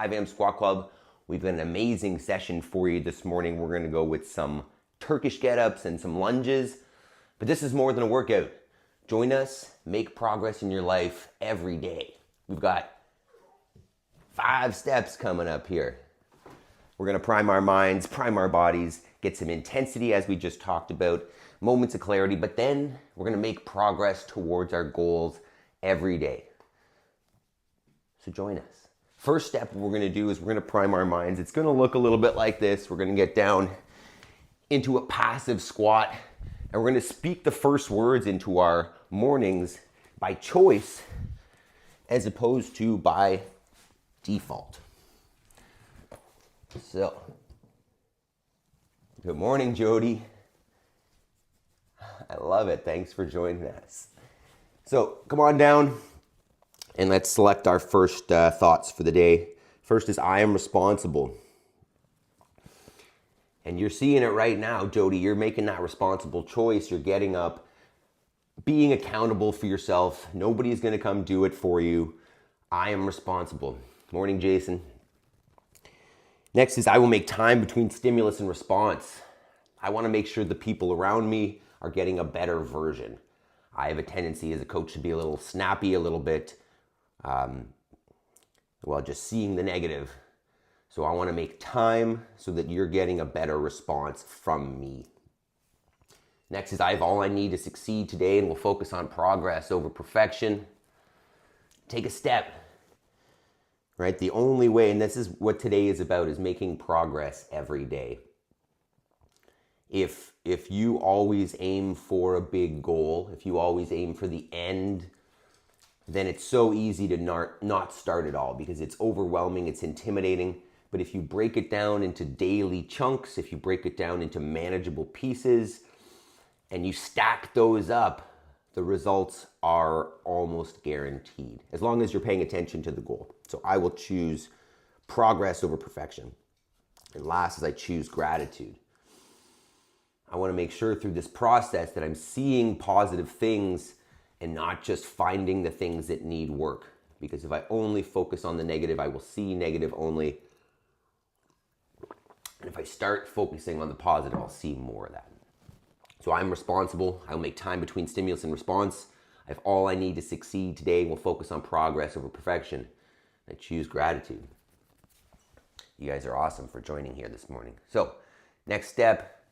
5 a.m. Squat Club. We've got an amazing session for you this morning. We're going to go with some Turkish Get Ups and some lunges. But this is more than a workout. Join us, make progress in your life every day. We've got 5 steps coming up here. We're going to prime our minds, prime our bodies, get some intensity as we just talked about, moments of clarity, but then we're going to make progress towards our goals every day. So join us. First step we're going to do is we're going to prime our minds. It's going to look a little bit like this. We're going to get down into a passive squat, and we're going to speak the first words into our mornings by choice as opposed to by default. So, good morning, Jody. I love it. Thanks for joining us. So, come on down. And let's select our first thoughts for the day. First is, I am responsible. And you're seeing it right now, Jody. You're making that responsible choice. You're getting up, being accountable for yourself. Nobody's going to come do it for you. I am responsible. Morning, Jason. Next is, I will make time between stimulus and response. I want to make sure the people around me are getting a better version. I have a tendency as a coach to be a little snappy, a little bit, just seeing the negative. So I want to make time so that you're getting a better response from me. Next is, I have all I need to succeed today, and we'll focus on progress over perfection. Take a step, right? The only way, and this is what today is about, is making progress every day. If you always aim for a big goal, if you always aim for the end, then it's so easy to not start at all because it's overwhelming, it's intimidating. But if you break it down into daily chunks, if you break it down into manageable pieces, and you stack those up, the results are almost guaranteed, as long as you're paying attention to the goal. So I will choose progress over perfection. And last is, I choose gratitude. I want to make sure through this process that I'm seeing positive things and not just finding the things that need work. Because if I only focus on the negative, I will see negative only. And if I start focusing on the positive, I'll see more of that. So I'm responsible. I will make time between stimulus and response. I have all I need to succeed today, and we'll focus on progress over perfection. I choose gratitude. You guys are awesome for joining here this morning. So, next step,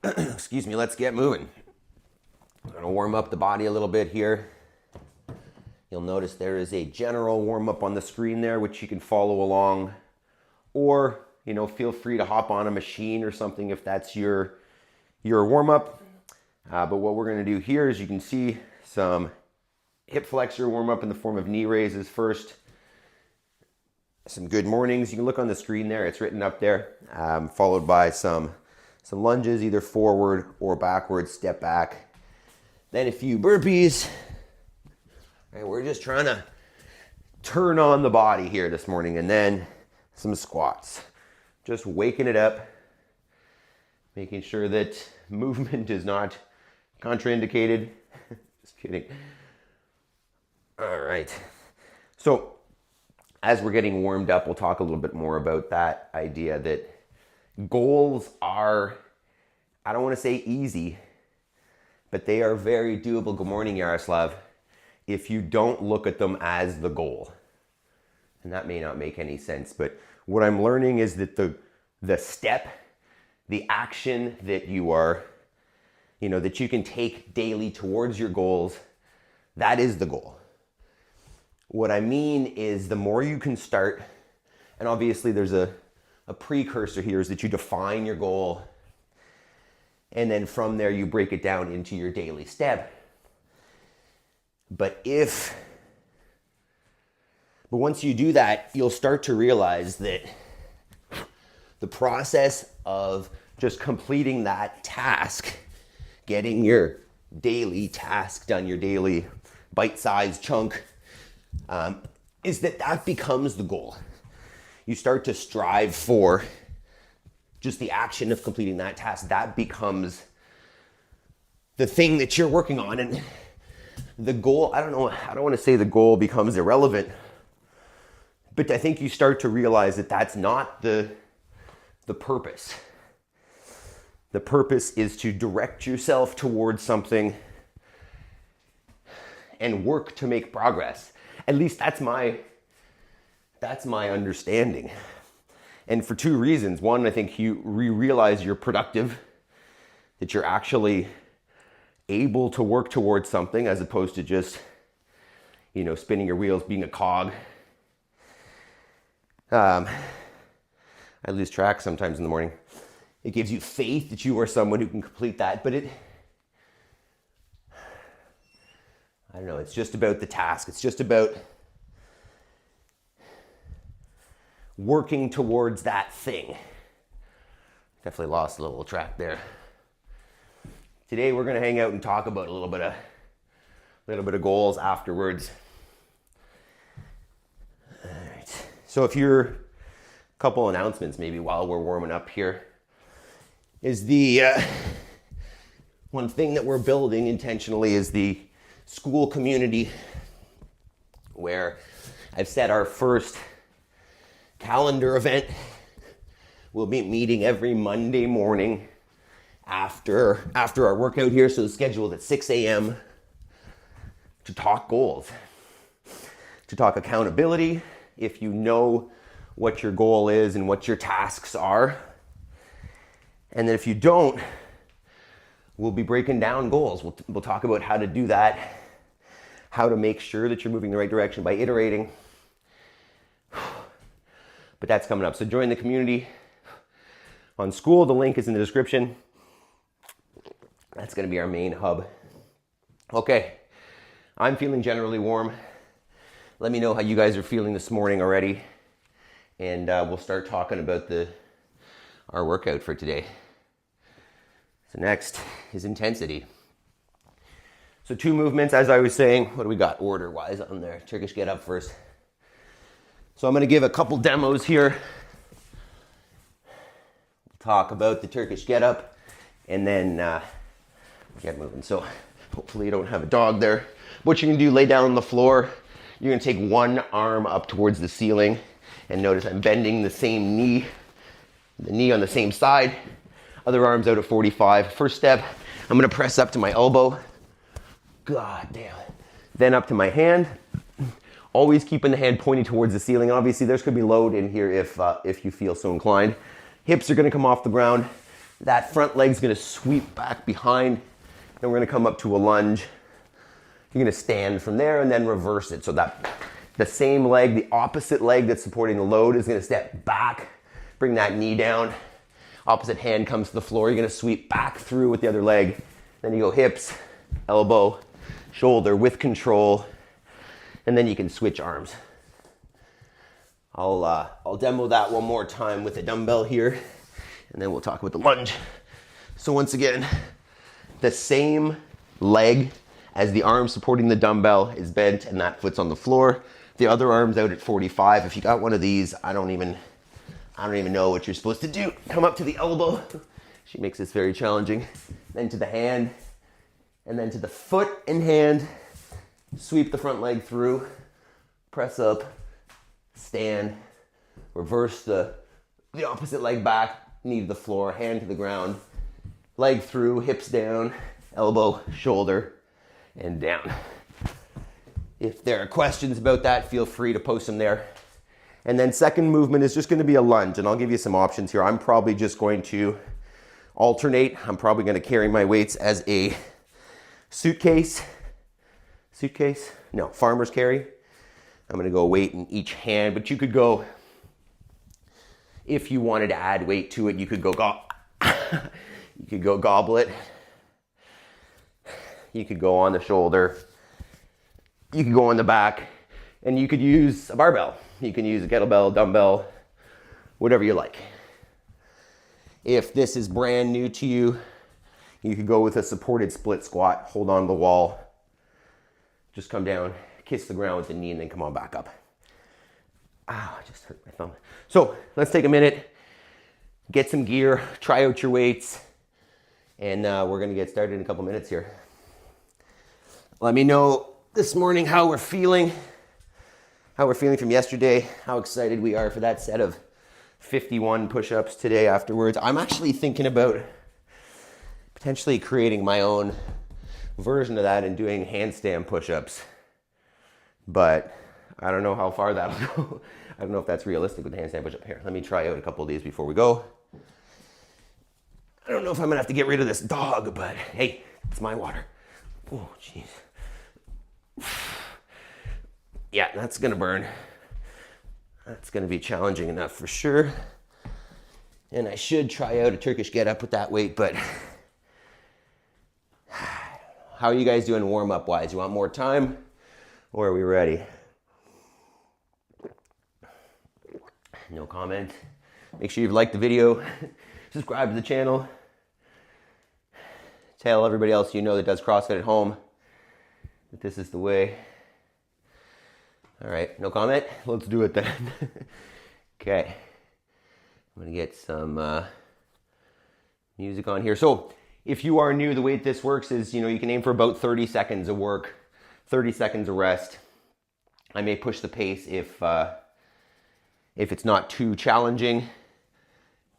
excuse me, let's get moving. I'm going to warm up the body a little bit here. You'll notice there is a general warm up on the screen there, which you can follow along, or feel free to hop on a machine or something if that's your warm up. But what we're going to do here is, you can see some hip flexor warm up in the form of knee raises first. Some good mornings. You can look on the screen there; it's written up there. Followed by some lunges, either forward or backwards, step back. Then a few burpees. Right, we're just trying to turn on the body here this morning, and then some squats. Just waking it up, making sure that movement is not contraindicated. Just kidding. All right. So as we're getting warmed up, we'll talk a little bit more about that idea that goals are, I don't want to say easy, but they are very doable. Good morning, Yaroslav. If you don't look at them as the goal. And that may not make any sense, but what I'm learning is that the step, the action that you are, that you can take daily towards your goals, that is the goal. What I mean is, the more you can start, and obviously there's a precursor here, is that you define your goal, and then from there you break it down into your daily step. But once you do that, you'll start to realize that the process of just completing that task, getting your daily task done, your daily bite-sized chunk, is that becomes the goal. You start to strive for just the action of completing that task. That becomes the thing that you're working on. And the goal, I don't want to say the goal becomes irrelevant, But I think you start to realize that that's not the purpose. The purpose is to direct yourself towards something and work to make progress. At least that's my understanding. And for two reasons. One, I think you realize you're productive, that you're actually able to work towards something as opposed to just, spinning your wheels, being a cog. I lose track sometimes in the morning. It gives you faith that you are someone who can complete that, but I don't know, it's just about the task. It's just about working towards that thing. Definitely lost a little track there. Today we're gonna hang out and talk about a little bit of goals afterwards. All right. So if you're a couple announcements maybe while we're warming up here is the one thing that we're building intentionally is the school community, where I've set our first calendar event. We'll be meeting every Monday morning after our workout here, so it's scheduled at 6 a.m. to talk goals, to talk accountability, if you know what your goal is and what your tasks are. And then if you don't, we'll be breaking down goals. We'll talk about how to do that, how to make sure that you're moving in the right direction by iterating. But that's coming up. So join the community on school. The link is in the description. That's going to be our main hub. Okay, I'm feeling generally warm. Let me know how you guys are feeling this morning already. And we'll start talking about our workout for today. So next is intensity. So 2 movements, as I was saying. What do we got order-wise on there? Turkish Get Up first. So I'm going to give a couple demos here. We'll talk about the Turkish Get Up and then get moving. So hopefully you don't have a dog there. What you're going to do, lay down on the floor. You're going to take one arm up towards the ceiling, and notice I'm bending the same knee, the knee on the same side. Other arm's out at 45. First step, I'm going to press up to my elbow. God damn. Then up to my hand. Always keeping the hand pointing towards the ceiling. Obviously, there's going to be load in here if you feel so inclined. Hips are going to come off the ground. That front leg's going to sweep back behind. Then we're going to come up to a lunge. You're going to stand from there and then reverse it. So that the same leg, the opposite leg that's supporting the load is going to step back. Bring that knee down. Opposite hand comes to the floor. You're going to sweep back through with the other leg. Then you go hips, elbow, shoulder with control. And then you can switch arms. I'll demo that one more time with a dumbbell here, and then we'll talk about the lunge. So once again, the same leg as the arm supporting the dumbbell is bent and that foot's on the floor. The other arm's out at 45. If you got one of these, I don't even know what you're supposed to do. Come up to the elbow. She makes this very challenging. Then to the hand, and then to the foot and hand. Sweep the front leg through, press up, stand, reverse the opposite leg back, knee to the floor, hand to the ground, leg through, hips down, elbow, shoulder, and down. If there are questions about that, feel free to post them there. And then second movement is just going to be a lunge, and I'll give you some options here. I'm probably just going to alternate. I'm probably going to carry my weights as a suitcase. No, farmer's carry. I'm going to go weight in each hand, but you could go, if you wanted to add weight to it, you could go goblet. You could go on the shoulder. You could go on the back, and you could use a barbell. You can use a kettlebell, dumbbell, whatever you like. If this is brand new to you, you could go with a supported split squat, hold on to the wall. Just come down, kiss the ground with the knee, and then come on back up. Ow, I just hurt my thumb. So let's take a minute, get some gear, try out your weights, and we're gonna get started in a couple minutes here. Let me know this morning how we're feeling, how we're feeling from yesterday, how excited we are for that set of 51 push-ups today afterwards. I'm actually thinking about potentially creating my own version of that and doing handstand push-ups. But I don't know how far that'll go. I don't know if that's realistic with the handstand push-up. Here, let me try out a couple of these before we go. I don't know if I'm gonna have to get rid of this dog, but hey, it's my water. Oh, jeez. Yeah, that's gonna burn. That's gonna be challenging enough for sure. And I should try out a Turkish Get Up with that weight, but how are you guys doing warm-up wise? You want more time or are we ready? No comment. Make sure you've liked the video, subscribe to the channel. Tell everybody else you know that does CrossFit at home that this is the way. All right, no comment? Let's do it then. Okay, I'm gonna get some music on here. So if you are new, the way this works is, you can aim for about 30 seconds of work, 30 seconds of rest. I may push the pace if it's not too challenging.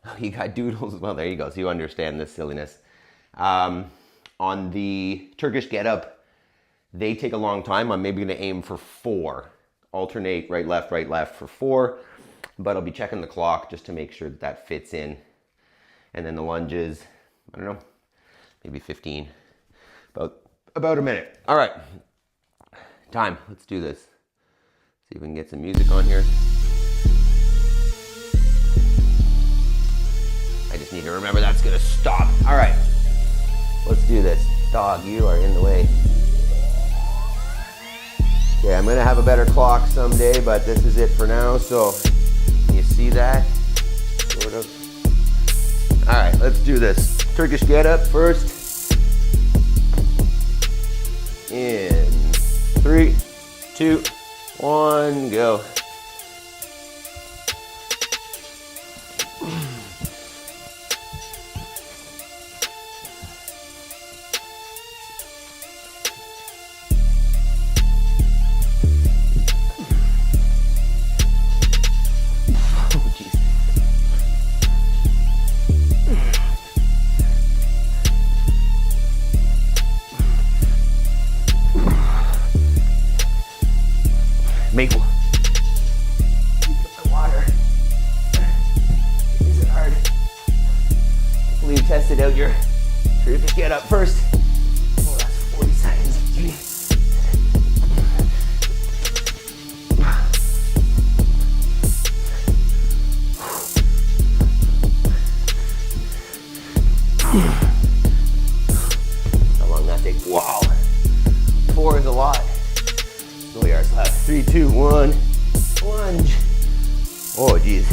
Oh, you got doodles. Well, there you go. So you understand this silliness. On the Turkish Get Up, they take a long time. I'm maybe gonna aim for 4. Alternate right, left for 4, but I'll be checking the clock just to make sure that fits in. And then the lunges, I don't know, maybe 15, about a minute. All right, time, let's do this. See if we can get some music on here. I just need to remember that's gonna stop. All right, let's do this. Dog, you are in the way. Okay, I'm gonna have a better clock someday, but this is it for now. So, you see that? Sort of. All right, let's do this. Turkish Get Up first. In 3, 2, 1, go. Make my water. Is it hard? Hopefully you tested out your Turkish Get Up first. Oh, that's 40 seconds. Jeez. How long that takes? Wow. 4 is a lot. Go yards left. 3, 2, 1. Lunge. Oh, geez.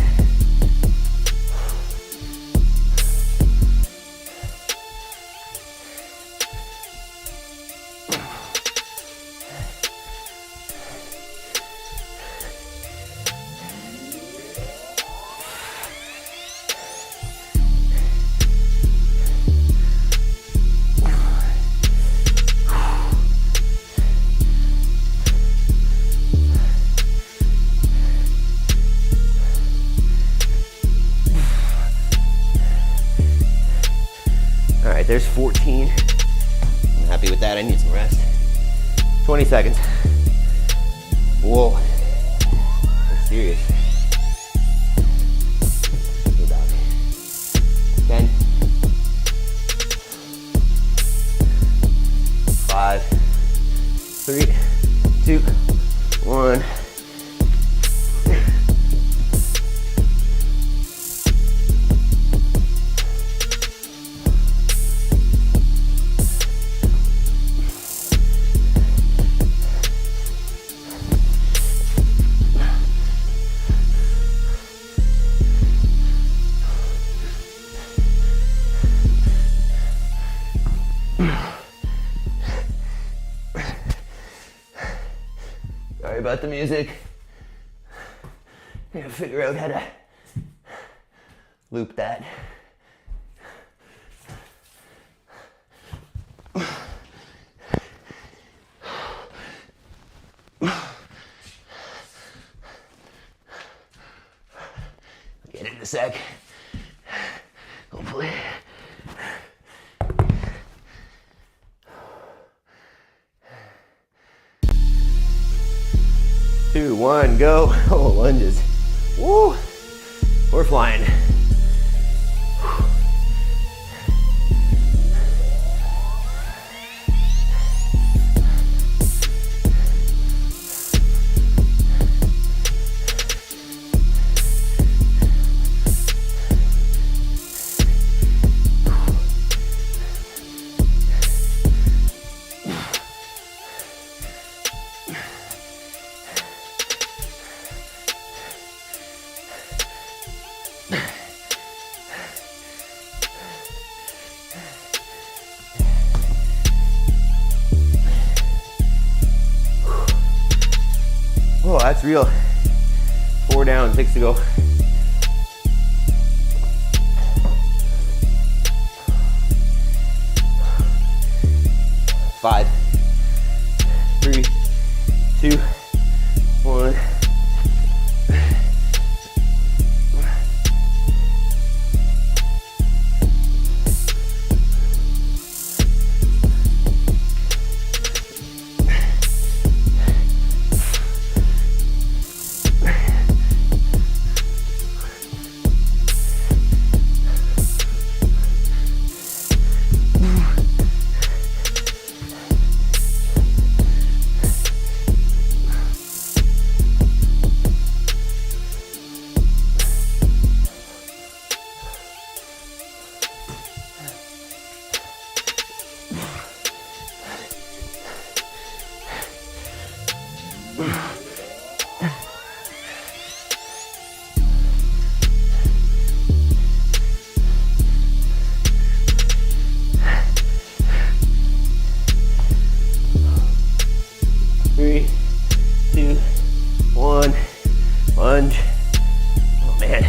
All right, there's 14. I'm happy with that. I need some rest. 20 seconds. Whoa, that's serious. Go down. 10, 5, 3, 2, 1. Sorry about the music. I gotta figure out how to loop that. Get it in a sec. Hopefully. 2, 1, go. Oh, lunges. Woo! We're flying. Oh, that's real. 4 down, 6 to go. 5, 3, 2, 1. Three, 2, 1, lunge. Oh man.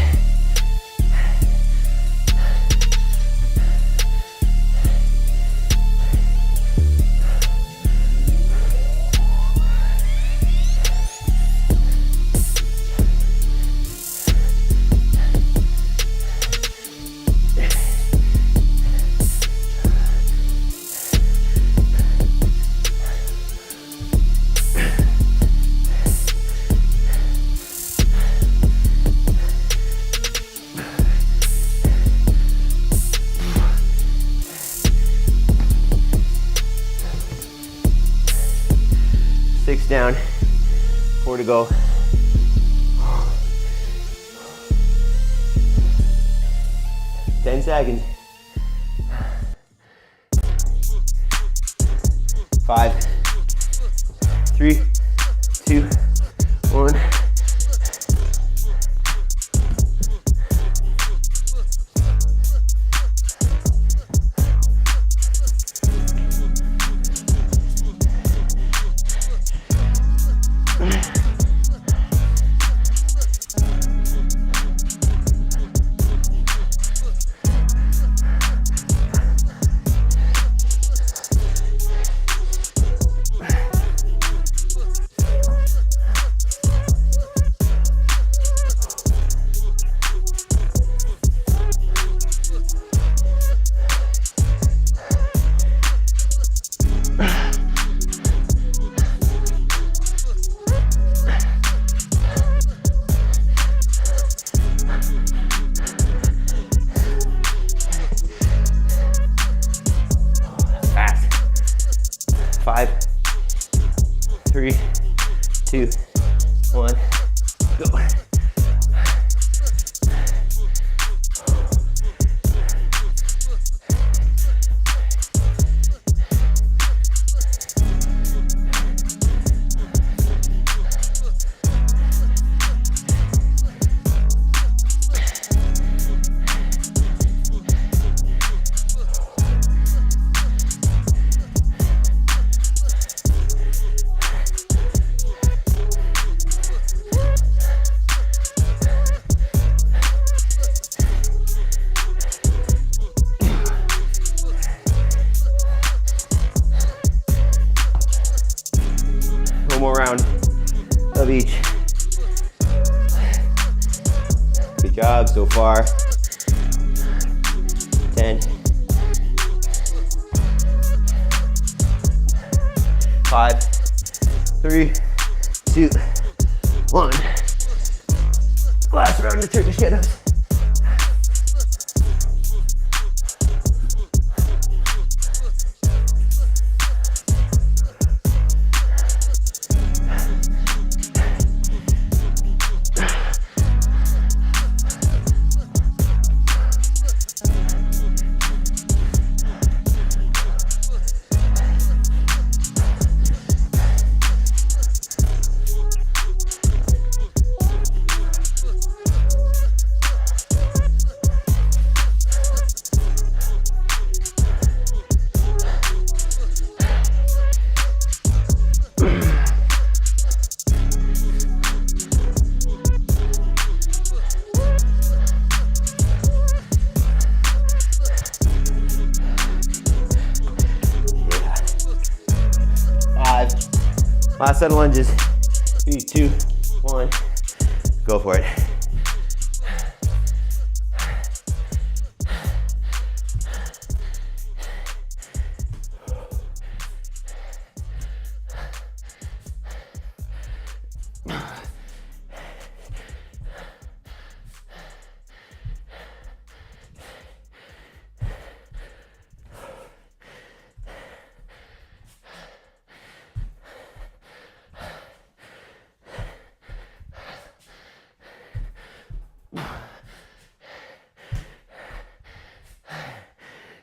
Down, 4 to go. 10 seconds. 5, 3, 2, 1. job so far. 10. 5, 3, 2, 1. Last round of Turkish Get Ups. Last set of lunges. 3, 2, 1. Go for it.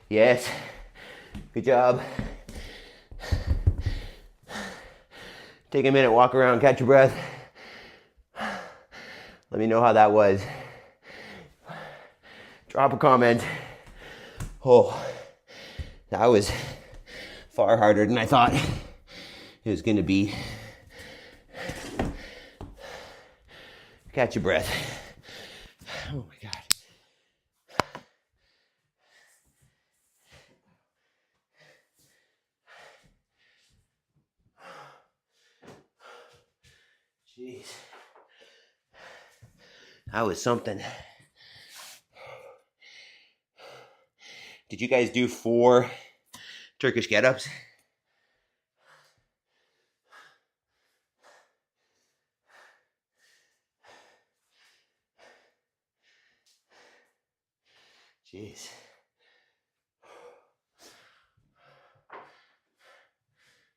Yes, good job. Take a minute, walk around, catch your breath. Let me know how that was. Drop a comment. Oh, that was far harder than I thought it was gonna be. Catch your breath. Oh my God. Jeez. That was something. Did you guys do 4 Turkish Get Ups? Jeez.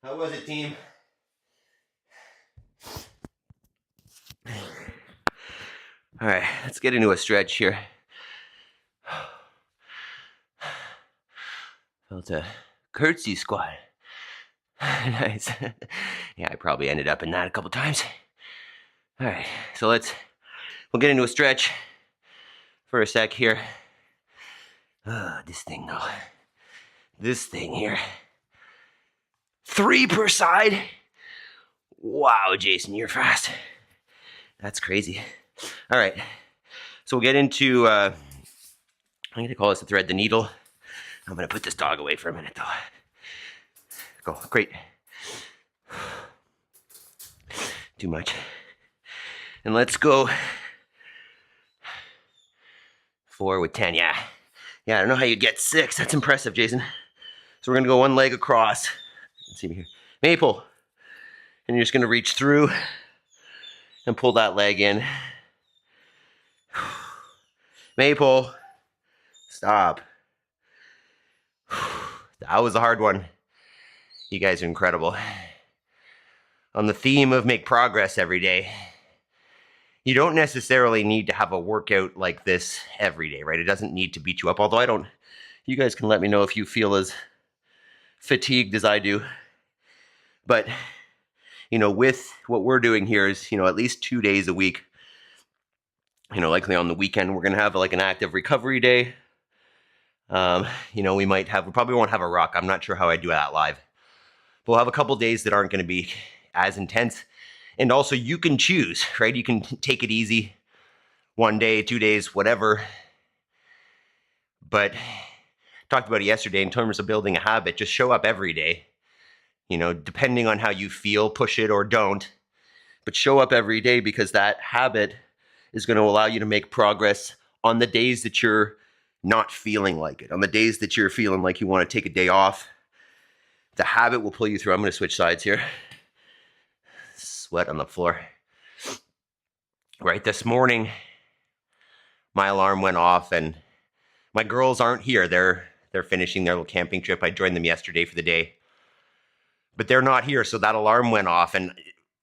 How was it, team? All right, let's get into a stretch here. Felt a curtsy squat. Nice. Yeah, I probably ended up in that a couple times. All right, so we'll get into a stretch for a sec here. This thing though. This thing here. 3 per side. Wow, Jason, you're fast. That's crazy. All right, so we'll get into, I'm gonna call this a thread the needle. I'm gonna put this dog away for a minute though. Go, great. Too much. And let's go 4 with 10, yeah. Yeah, I don't know how you get 6, that's impressive, Jason. So we're gonna go 1 leg across. Let's see me here. Maple. And you're just gonna reach through and pull that leg in. Maple, stop. That was a hard one. You guys are incredible. On the theme of make progress every day, you don't necessarily need to have a workout like this every day, right? It doesn't need to beat you up, although you guys can let me know if you feel as fatigued as I do. But, with what we're doing here is, at least 2 days a week, likely on the weekend, we're going to have like an active recovery day. We probably won't have a ruck. I'm not sure how I do that live. But we'll have a couple days that aren't going to be as intense. And also you can choose, right? You can take it easy 1 day, 2 days, whatever. But talked about it yesterday in terms of building a habit. Just show up every day. Depending on how you feel, push it or don't. But show up every day because that habit is going to allow you to make progress on the days that you're not feeling like it. On the days that you're feeling like you want to take a day off, the habit will pull you through. I'm going to switch sides here. Sweat on the floor. Right, this morning, my alarm went off and my girls aren't here. They're finishing their little camping trip. I joined them yesterday for the day, but they're not here. So that alarm went off, and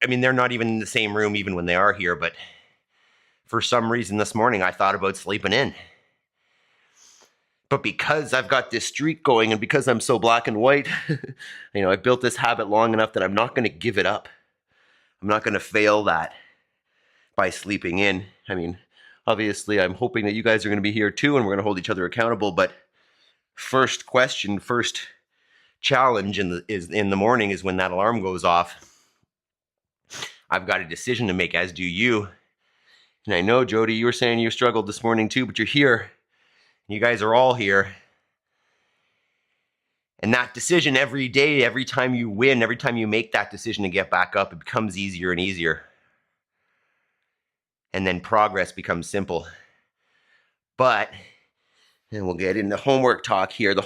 I mean, they're not even in the same room even when they are here, but for some reason this morning, I thought about sleeping in. But because I've got this streak going and because I'm so black and white, I built this habit long enough that I'm not going to give it up. I'm not going to fail that by sleeping in. I mean, obviously, I'm hoping that you guys are going to be here too, and we're going to hold each other accountable. But first challenge in the morning is when that alarm goes off. I've got a decision to make, as do you. And I know, Jody, you were saying you struggled this morning too, but you're here. You guys are all here. And that decision every day, every time you win, every time you make that decision to get back up, it becomes easier and easier. And then progress becomes simple. But, and we'll get into homework talk here. The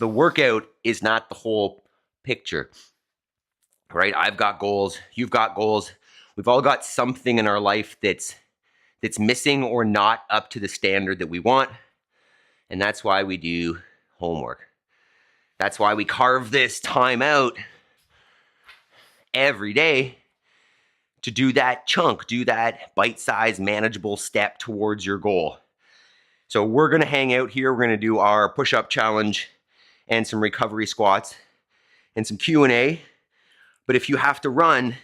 workout is not the whole picture, right? I've got goals. You've got goals. We've all got something in our life that's missing or not up to the standard that we want. And that's why we do homework. That's why we carve this time out every day to do that chunk, do that bite-sized, manageable step towards your goal. So we're going to hang out here. We're going to do our push-up challenge and some recovery squats and some Q&A. But if you have to run,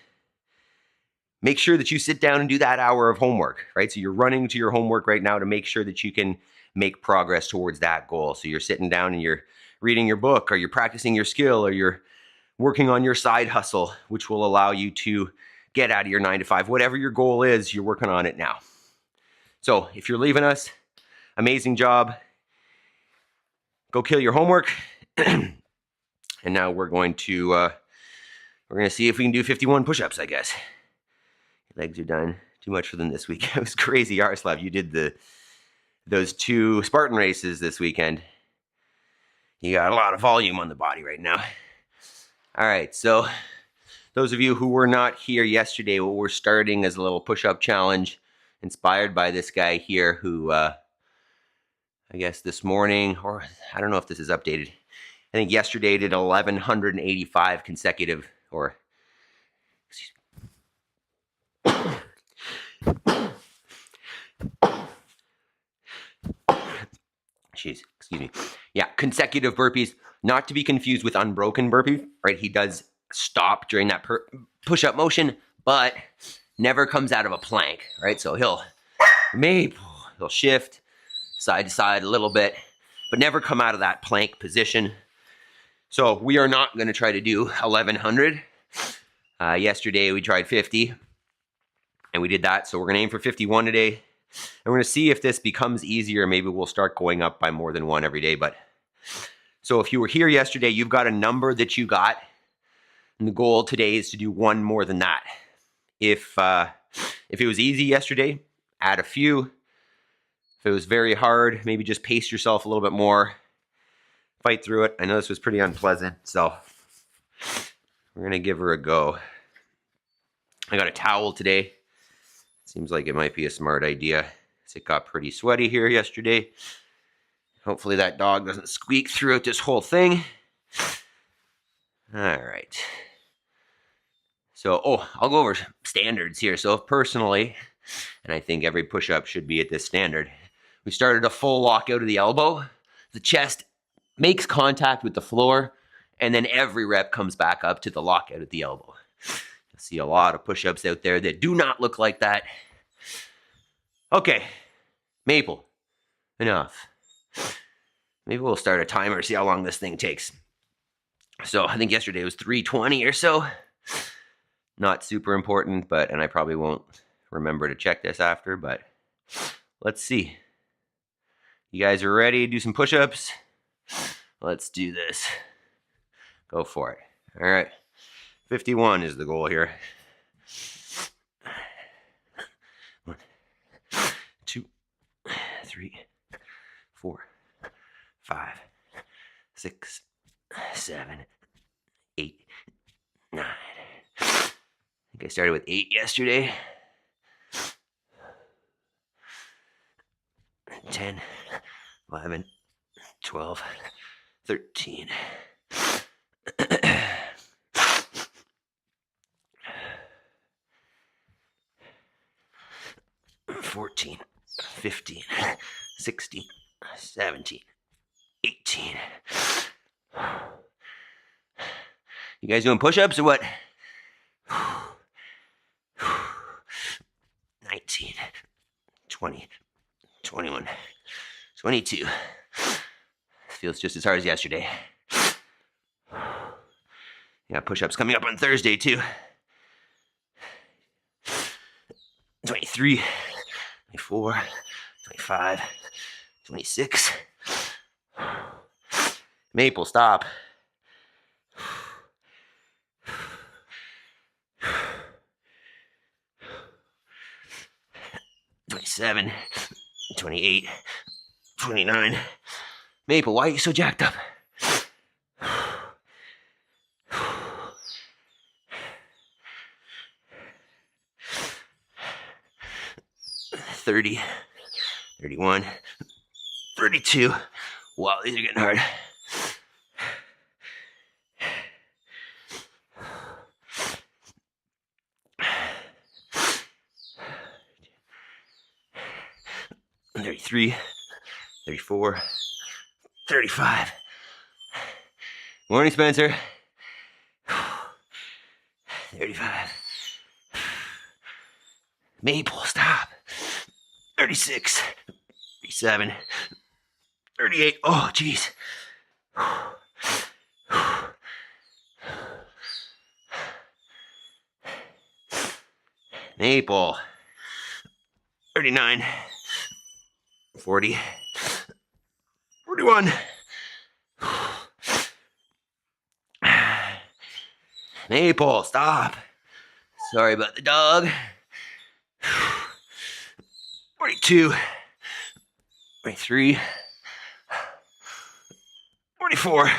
make sure that you sit down and do that hour of homework, right? So you're running to your homework right now to make sure that you can make progress towards that goal. So you're sitting down and you're reading your book, or you're practicing your skill, or you're working on your side hustle, which will allow you to get out of your 9 to 5. Whatever your goal is, you're working on it now. So if you're leaving us, amazing job. Go kill your homework. And now we're going to see if we can do 51 push-ups, I guess. Your legs are done. Too much for them this week. It was crazy, Yaroslav. You did those 2 Spartan races this weekend. You got a lot of volume on the body right now. All right, so those of you who were not here yesterday, well, we're starting as a little push-up challenge inspired by this guy here who, I guess this morning, or I don't know if this is updated. I think yesterday did 1,185 consecutive, or, excuse me. Yeah, consecutive burpees, not to be confused with unbroken burpees, right? He does stop during that push-up motion, but never comes out of a plank, right? So he'll shift side to side a little bit, but never come out of that plank position. So we are not going to try to do 1,100. Yesterday we tried 50, and we did that. So we're going to aim for 51 today, and we're going to see if this becomes easier. Maybe we'll start going up by more than 1 every day. But so if you were here yesterday, you've got a number that you got. And the goal today is to do 1 more than that. If it was easy yesterday, add a few. If it was very hard, maybe just pace yourself a little bit more. Fight through it. I know this was pretty unpleasant, so we're going to give her a go. I got a towel today. Seems like it might be a smart idea. It got pretty sweaty here yesterday. Hopefully that dog doesn't squeak throughout this whole thing. All right. So, I'll go over standards here. So personally, and I think every push-up should be at this standard, we started a full lock out of the elbow. The chest makes contact with the floor, and then every rep comes back up to the lockout at the elbow. You'll see a lot of push-ups out there that do not look like that. Okay, Maple, enough. Maybe we'll start a timer, see how long this thing takes. So I think yesterday was 320 or so. Not super important, and I probably won't remember to check this after, but let's see. You guys are ready to do some push-ups? Let's do this. Go for it. All right. 51 is the goal here. 1, 2, 3, 4, 5, 6, 7, 8, 9. I think I started with 8 yesterday. 10, 11, 12, 13. 14, 15, 16, 17, 18. You guys doing push-ups or what? 19, 20, 21, 22. Feels just as hard as yesterday. Yeah, push-ups coming up on Thursday too. 23, 24, 25, 26. Maple, stop. 27, 28, 29. Maple, why are you so jacked up? 30, 31, 32. Wow, these are getting hard. 33, 34, 35. Morning, Spencer. 35. Maple, stop. 36, 37, 38. Oh, jeez. Maple. 39, 40, 41. Maple, stop. Sorry about the dog. 42, 43, 44.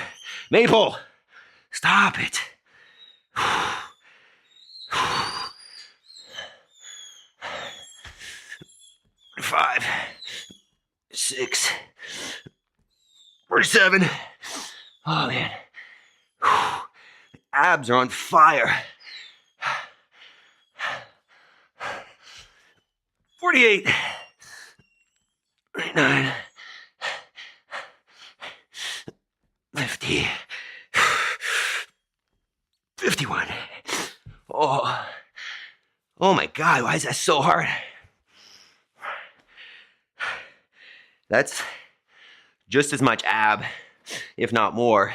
Maple, stop it. 5, 6, 47. Oh, man. Abs are on fire. 48, 49, 50, 51. Oh my God, why is that so hard? That's just as much ab, if not more,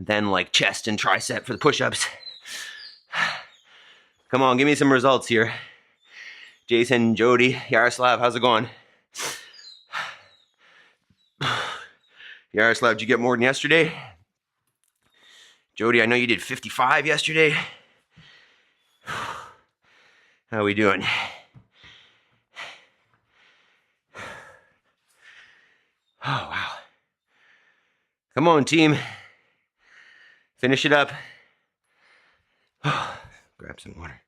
than like chest and tricep for the push-ups. Come on, give me some results here. Jason, Jody, Yaroslav, how's it going? Yaroslav, did you get more than yesterday? Jody, I know you did 55 yesterday. How are we doing? Oh, wow. Come on, team. Finish it up. Grab some water.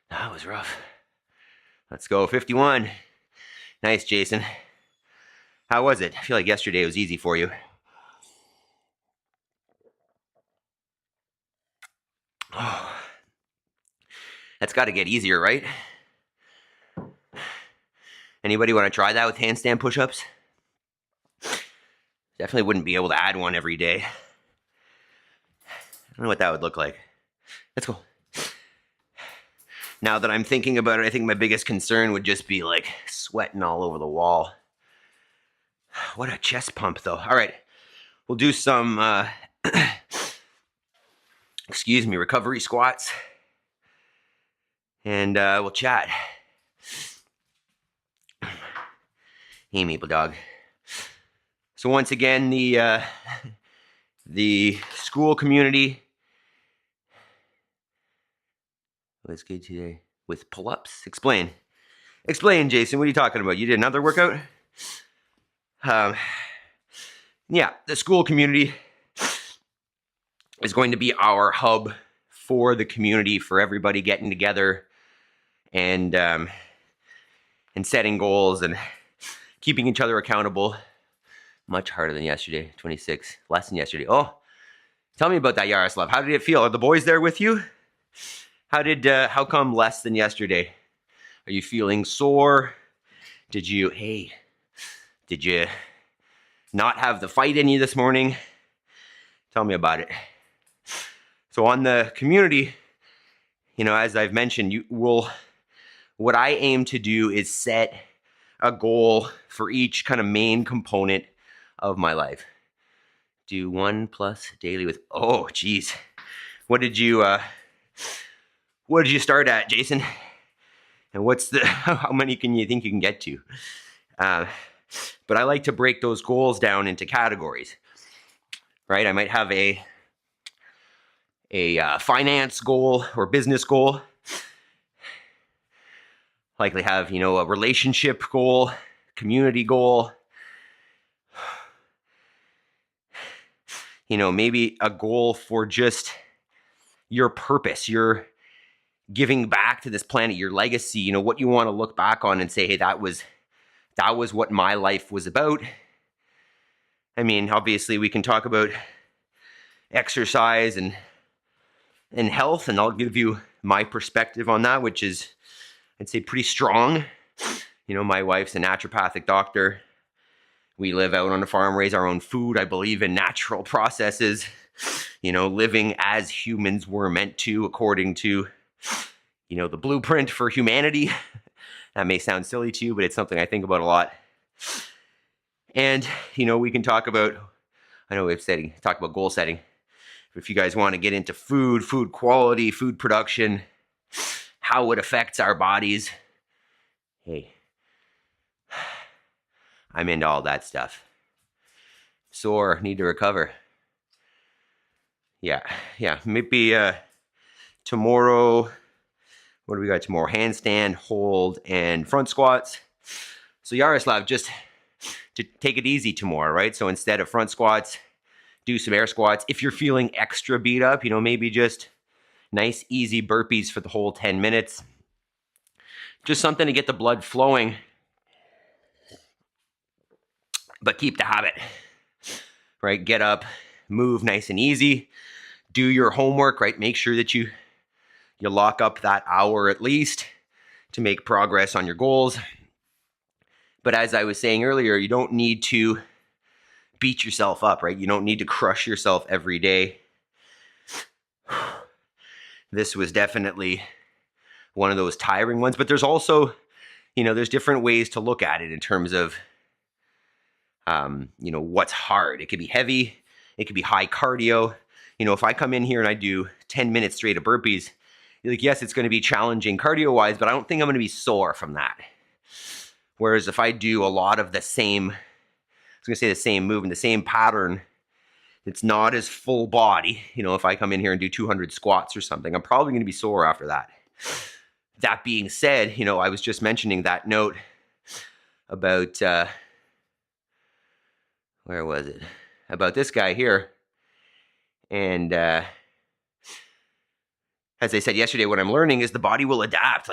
That was rough. Let's go, 51. Nice, Jason. How was it? I feel like yesterday was easy for you. Oh, that's got to get easier, right? Anybody want to try that with handstand push-ups? Definitely wouldn't be able to add one every day. I don't know what that would look like. Let's go. Now that I'm thinking about it, I think my biggest concern would just be like sweating all over the wall. What a chest pump, though. All right, we'll do some, recovery squats. And we'll chat. Hey, Maple Dog. So once again, the The school community was good today with pull-ups. Explain, Jason. What are you talking about? You did another workout? Yeah, the school community is going to be our hub for the community, for everybody getting together and setting goals and keeping each other accountable. Much harder than yesterday. 26, less than yesterday. Oh, tell me about that, Yaroslav. How did it feel? Are the boys there with you? How come less than yesterday? Are you feeling sore? Did you not have the fight in you this morning? Tell me about it. So on the community, as I've mentioned, what I aim to do is set a goal for each kind of main component of my life. Do 1+ daily with, oh geez. What did you start at, Jason? And how many can you think you can get to? But I like to break those goals down into categories, right? I might have a finance goal or business goal. Likely have, a relationship goal, community goal. Maybe a goal for just your purpose, your giving back to this planet, your legacy, what you want to look back on and say, hey, that was what my life was about. I mean, obviously we can talk about exercise and health, and I'll give you my perspective on that, which is, I'd say, pretty strong. My wife's a naturopathic doctor. We live out on a farm, raise our own food. I believe in natural processes, living as humans were meant to, according to, the blueprint for humanity. That may sound silly to you, but it's something I think about a lot. And, we can talk about, I know we've talked about goal setting. If you guys want to get into food quality, food production, how it affects our bodies, hey, I'm into all that stuff. Sore, need to recover. Yeah. Maybe tomorrow, what do we got tomorrow? Handstand, hold, and front squats. So Yaroslav, just to take it easy tomorrow, right? So instead of front squats, do some air squats. If you're feeling extra beat up, maybe just nice, easy burpees for the whole 10 minutes. Just something to get the blood flowing, but keep the habit, right? Get up, move nice and easy, do your homework, right? Make sure that you lock up that hour at least to make progress on your goals. But as I was saying earlier, you don't need to beat yourself up, right? You don't need to crush yourself every day. This was definitely one of those tiring ones, but there's also, there's different ways to look at it in terms of, what's hard. It could be heavy. It could be high cardio. If I come in here and I do 10 minutes straight of burpees, yes, it's going to be challenging cardio-wise, but I don't think I'm going to be sore from that. Whereas if I do a lot of the same move and the same pattern, it's not as full body. If I come in here and do 200 squats or something, I'm probably going to be sore after that. That being said, I was just mentioning that note about, where was it? About this guy here. And as I said yesterday, what I'm learning is the body will adapt.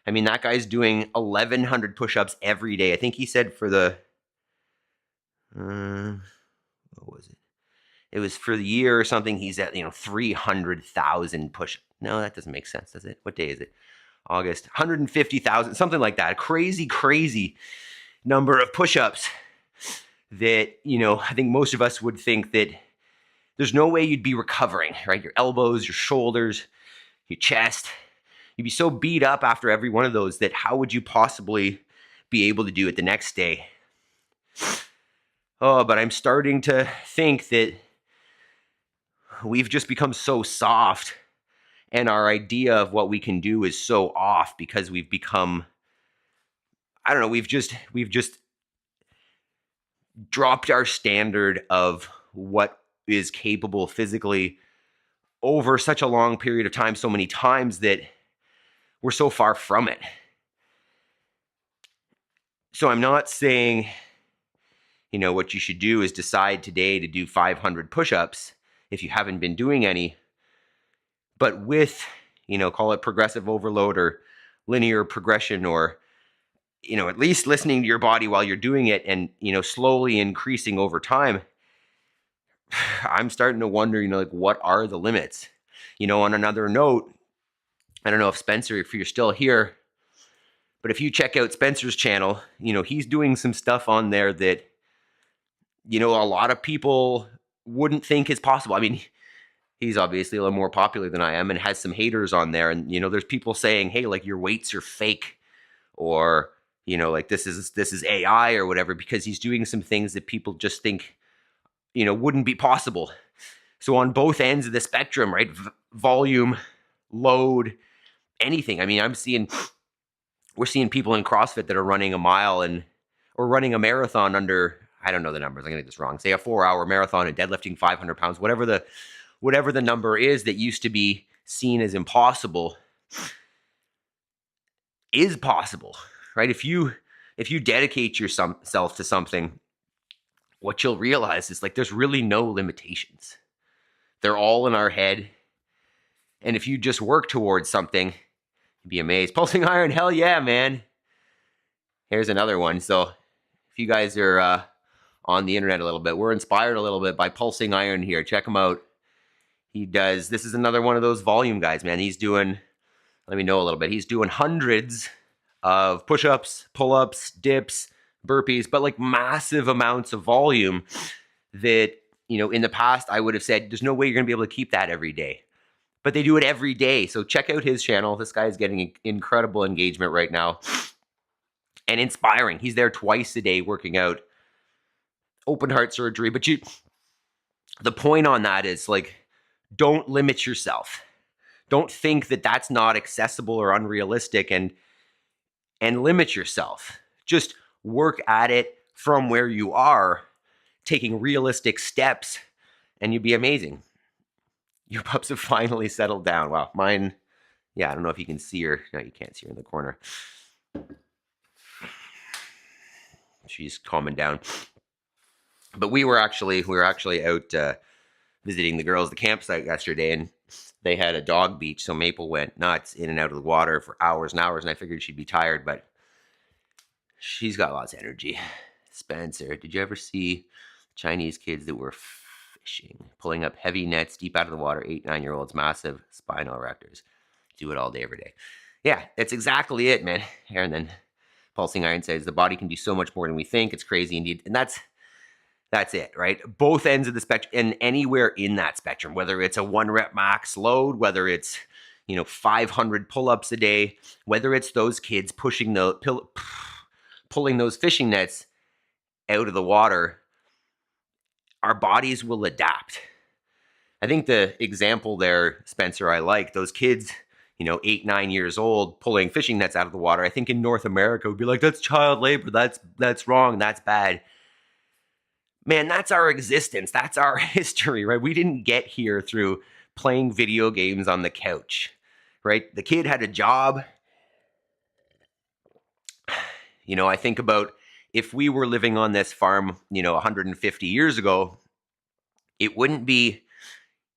That guy's doing 1,100 push-ups every day. I think he said for the, what was it? It was for the year or something. He's at, 300,000 push-ups. No, that doesn't make sense, does it? What day is it? August. 150,000, something like that. A crazy number of push-ups that, I think most of us would think that there's no way you'd be recovering, right? Your elbows, your shoulders, your chest. You'd be so beat up after every one of those that how would you possibly be able to do it the next day? Oh, but I'm starting to think that we've just become so soft and our idea of what we can do is so off because we've become, we've just dropped our standard of what is capable physically over such a long period of time, so many times, that we're so far from it. So I'm not saying, what you should do is decide today to do 500 push-ups if you haven't been doing any, but with, call it progressive overload or linear progression, or, at least listening to your body while you're doing it and, slowly increasing over time. I'm starting to wonder, what are the limits? On another note, I don't know if Spencer, if you're still here, but if you check out Spencer's channel, he's doing some stuff on there that, a lot of people wouldn't think is possible. I mean, he's obviously a little more popular than I am and has some haters on there. And, there's people saying, hey, like, your weights are fake, or, like, this is AI or whatever, because he's doing some things that people just think, wouldn't be possible. So on both ends of the spectrum, right? Volume, load, anything. I mean, we're seeing people in CrossFit that are running a mile or running a marathon under, I don't know the numbers, I'm gonna get this wrong, say a 4-hour marathon and deadlifting 500 pounds, whatever the number is that used to be seen as impossible is possible, right? If you dedicate yourself to something, what you'll realize is, like, there's really no limitations. They're all in our head. And if you just work towards something, you'd be amazed. Pulsing iron, hell yeah, man. Here's another one. So if you guys are on the internet a little bit, we're inspired a little bit by Pulsing Iron here. Check him out. This is another one of those volume guys, man. He's doing, let me know a little bit. He's doing hundreds of push-ups, pull-ups, dips, burpees, but like massive amounts of volume that, in the past I would have said, there's no way you're going to be able to keep that every day. But they do it every day. So check out his channel. This guy is getting incredible engagement right now and inspiring. He's there twice a day working out, open heart surgery. But the point on that is, like, don't limit yourself. Don't think that that's not accessible or unrealistic and limit yourself. Just work at it from where you are, taking realistic steps, and you'd be amazing. Your pups have finally settled down. Wow, mine, yeah, I don't know if you can see her. No, you can't see her in the corner. She's calming down. But we were actually out visiting the girls at the campsite yesterday, and they had a dog beach, so Maple went nuts in and out of the water for hours and hours, and I figured she'd be tired, but she's got lots of energy. Spencer, did you ever see Chinese kids that were fishing, pulling up heavy nets deep out of the water, 8-9-year-olds, massive spinal erectors? Do it all day, every day. Yeah, that's exactly it, man. And then Pulsing Iron says, the body can do so much more than we think. It's crazy indeed. And that's it, right? Both ends of the spectrum, and anywhere in that spectrum, whether it's a 1-rep max load, whether it's, 500 pull-ups a day, whether it's those kids pulling those fishing nets out of the water, our bodies will adapt. I think the example there, Spencer, I like those kids, 8-9 years old pulling fishing nets out of the water. I think in North America would be like, that's child labor. That's wrong. That's bad. Man, that's our existence. That's our history, right? We didn't get here through playing video games on the couch, right? The kid had a job. I think about if we were living on this farm, 150 years ago, it wouldn't be,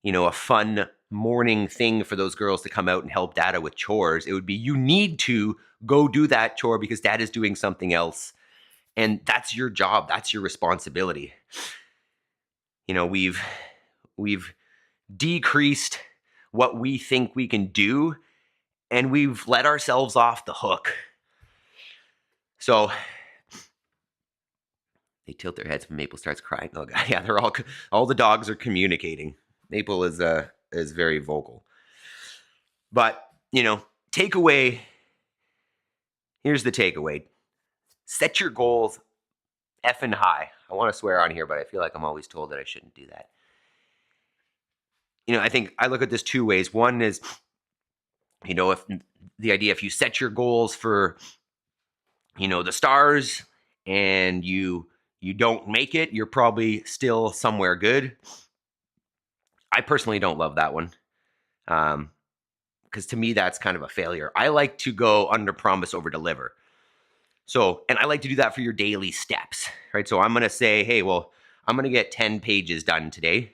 a fun morning thing for those girls to come out and help Dada with chores. It would be, you need to go do that chore because Dad is doing something else. And that's your job. That's your responsibility. We've decreased what we think we can do, and we've let ourselves off the hook. So they tilt their heads when Maple starts crying. Oh God, yeah, all the dogs are communicating. Maple is very vocal. But, takeaway, here's the takeaway. Set your goals effing high. I want to swear on here, but I feel like I'm always told that I shouldn't do that. I think I look at this two ways. One is, if the idea, if you set your goals for, the stars and you don't make it, you're probably still somewhere good. I personally don't love that one. Because to me, that's kind of a failure. I like to go under promise, over deliver. So, and I like to do that for your daily steps, right? So I'm going to say, hey, well, I'm going to get 10 pages done today,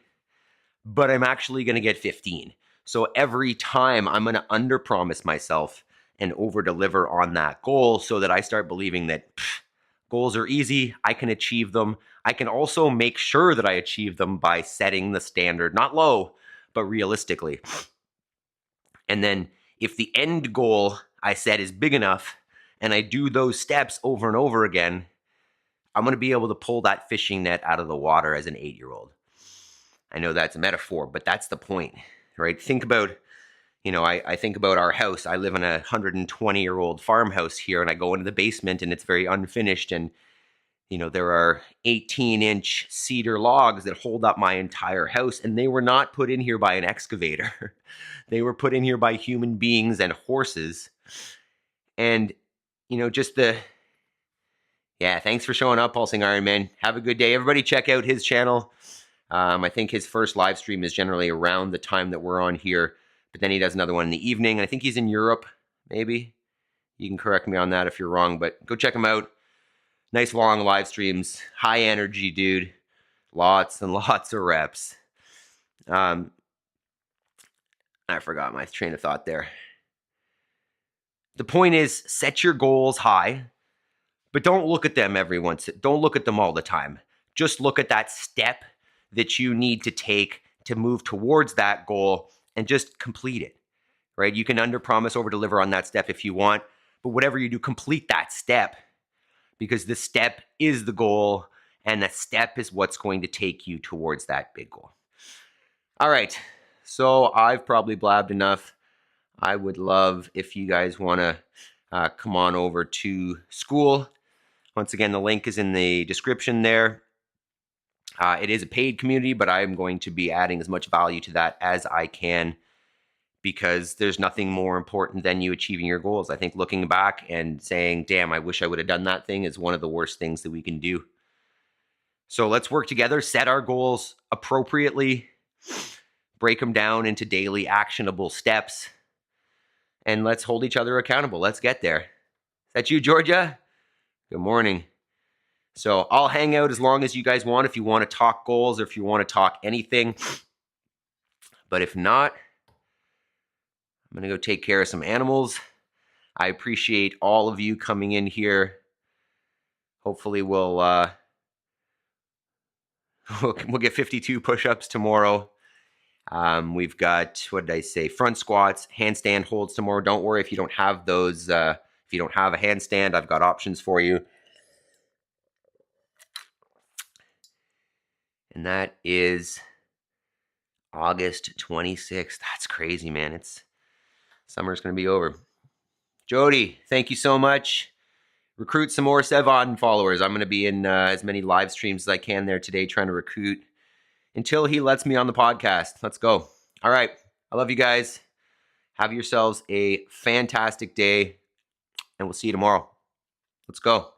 but I'm actually going to get 15. So every time I'm going to under promise myself and over deliver on that goal so that I start believing that goals are easy. I can achieve them. I can also make sure that I achieve them by setting the standard, not low, but realistically. And then if the end goal I set is big enough and I do those steps over and over again, I'm going to be able to pull that fishing net out of the water as an 8-year-old. I know that's a metaphor, but that's the point, right? Think about, I think about our house. I live in a 120-year-old farmhouse here, and I go into the basement and it's very unfinished. And, there are 18-inch cedar logs that hold up my entire house, and they were not put in here by an excavator. They were put in here by human beings and horses. And, thanks for showing up, Pulsing Iron Man. Have a good day. Everybody check out his channel. I think his first live stream is generally around the time that we're on here, but then he does another one in the evening. I think he's in Europe, maybe. You can correct me on that if you're wrong, but go check him out. Nice long live streams. High energy, dude. Lots and lots of reps. I forgot my train of thought there. The point is, set your goals high, but don't look at them don't look at them all the time. Just look at that step that you need to take to move towards that goal and just complete it, right? You can under promise, over deliver on that step if you want, but whatever you do, complete that step, because the step is the goal and the step is what's going to take you towards that big goal. All right. So I've probably blabbed enough. I would love if you guys want to come on over to school. Once again, the link is in the description there. It is a paid community, but I'm going to be adding as much value to that as I can, because there's nothing more important than you achieving your goals. I think looking back and saying, damn, I wish I would have done that thing, is one of the worst things that we can do. So let's work together, set our goals appropriately, break them down into daily actionable steps, and let's hold each other accountable. Let's get there. Is that you, Georgia? Good morning. So I'll hang out as long as you guys want, if you want to talk goals or if you want to talk anything. But if not, I'm going to go take care of some animals. I appreciate all of you coming in here. Hopefully we'll get 52 push-ups tomorrow. We've got, what did I say? Front squats, handstand holds tomorrow. Don't worry if you don't have those. If you don't have a handstand, I've got options for you. And that is August 26th. That's crazy, man. Summer's going to be over. Jody, thank you so much. Recruit some more Sevon followers. I'm going to be in as many live streams as I can there today, trying to recruit until he lets me on the podcast. Let's go. All right. I love you guys. Have yourselves a fantastic day, and we'll see you tomorrow. Let's go.